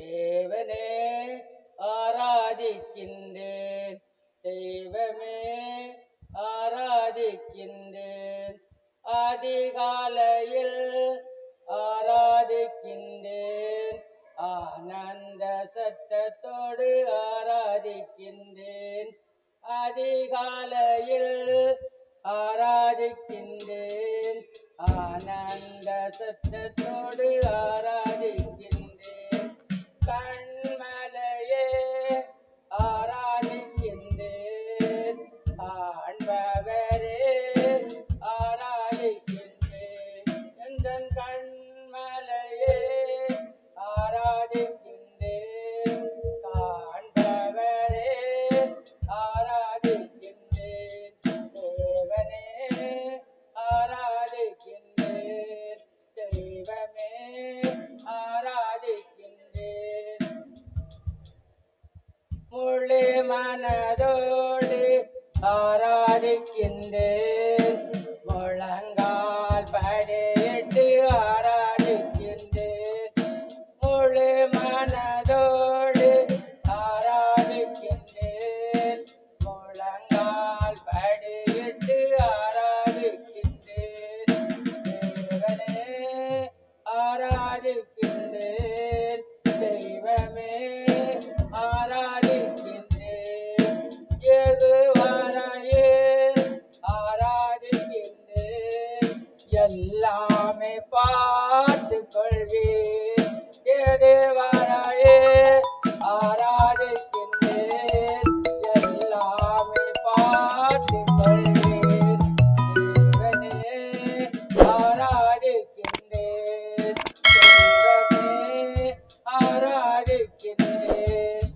தேவனே ஆராதிக்கின்றேன், தெய்வமே ஆராதிக்கின்றேன். அதிகாலையில் ஆராதிக்கின்றேன், ஆனந்த சத்தத்தோடு ஆராதிக்கின்றேன். அதிகாலையில் ஆராதிக்கின்றேன், ஆனந்த சத்தத்தோடு ஆராதிக்கின்றேன். கண்மலையே ஆராதிக்கின்றேன், ஆண்டவரே ஆராதிக்கின்றேன். எந்தன் கண்மலையே ஆராதிக்கின்றேன், ஆண்டவரே ஆராதிக்கின்றேன். தேவனே ஆராதிக்கின்றேன், தெய்வமே ஆராதிக்கின்றேன். முழு மனதோடு ஆராதிக்கின்றேன், முழங்கால் படியிட்டு ஆராதிக்கின்றேன். முழு மனதோடு ஆராதிக்கின்றேன், முழங்கால் படியிட்டு ஆராதிக்கின்றேன். தேவனே ஆராதிக்கின்றேன், தெய்வமே ஆராதிக்கின்றேன். யெகோவாயே ஆராதிக்கின்றேன், எல்லாமே பார்த்து கொள்வீர். யெகோவாயே ஆராதிக்கின்றேன், எல்லாமே பார்த்து கொள்வீர். தேவனே ஆராதிக்கின்றேன், தெய்வமே ஆராதிக்கின்றேன்.